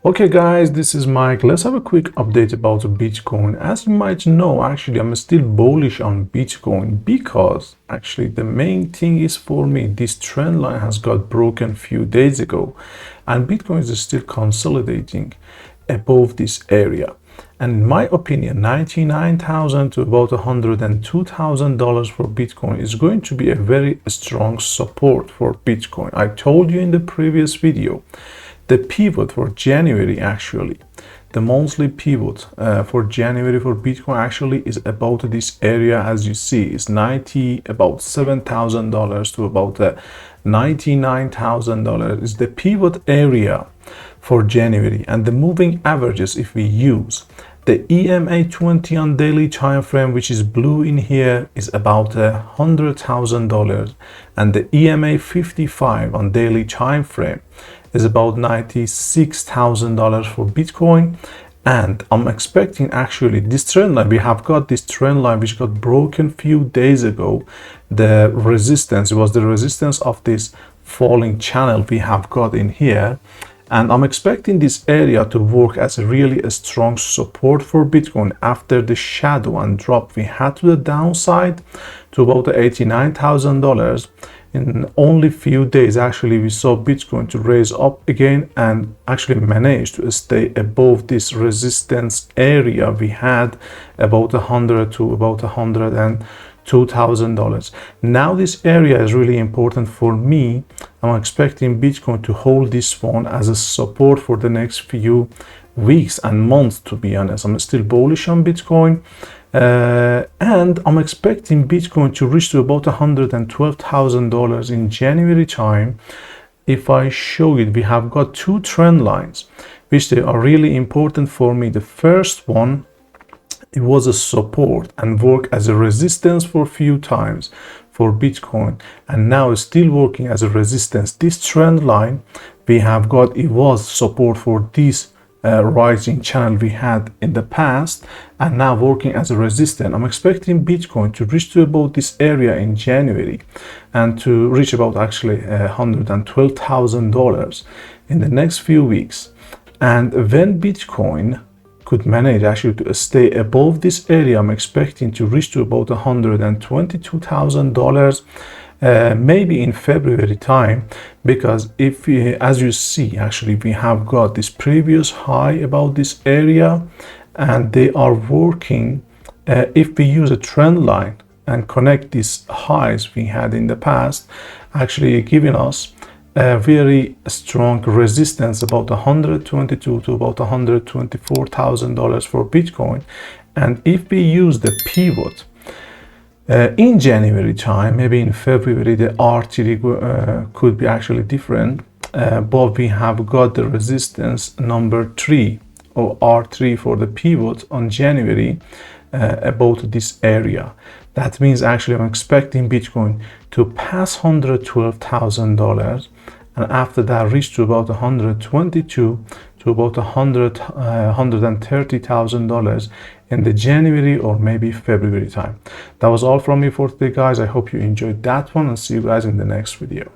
Okay guys, this is Mike. Let's have a quick update about Bitcoin. As you might know, actually I'm still bullish on Bitcoin because actually the main thing is for me, this trend line has got broken a few days ago and Bitcoin is still consolidating above this area. And in my opinion, $99,000 to about $102,000 for Bitcoin is going to be a very strong support for Bitcoin. I told you in the previous video, the pivot for January, actually, the monthly pivot for January for Bitcoin actually is about this area. As you see, it's about $7,000 to about $99,000 is the pivot area for January. And the moving averages, if we use the EMA 20 on daily time frame, which is blue in here, is about $100,000, and the EMA 55 on daily time frame is about $96,000 for Bitcoin. And I'm expecting actually this trend line, we have got this trend line which got broken few days ago. The resistance, it was the resistance of this falling channel we have got in here. And I'm expecting this area to work as a strong support for Bitcoin after the shadow and drop we had to the downside to about $89,000. In only few days, actually, we saw Bitcoin to raise up again and actually managed to stay above this resistance area we had about 100 to about $102,000. Now this area is really important for me. I'm expecting Bitcoin to hold this one as a support for the next few weeks and months, to be honest. I'm still bullish on Bitcoin. And I'm expecting Bitcoin to reach to about $112,000 in January time. If I show it, we have got two trend lines which they are really important for me. The first one, it was a support and work as a resistance for a few times for Bitcoin, and now it's still working as a resistance. This trend line we have got, it was support for this rising channel we had in the past, and now working as a resistance. I'm expecting Bitcoin to reach to about this area in January and to reach about actually $112,000 in the next few weeks. And when Bitcoin could manage actually to stay above this area, I'm expecting to reach to about $122,000 maybe in February time, because if we, as you see, actually we have got this previous high about this area and they are working. If we use a trend line and connect these highs we had in the past, actually giving us a very strong resistance about $122,000 to about $124,000 for Bitcoin. And if we use the pivot in January time, maybe in February, the R3 could be actually different, but we have got the resistance number 3 or R3 for the pivot on January about this area. That means actually I'm expecting Bitcoin to pass $112,000 and after that reach to about $122,000 to about $130,000 in the January or maybe February time. That was all from me for today, guys. I hope you enjoyed that one and see you guys in the next video.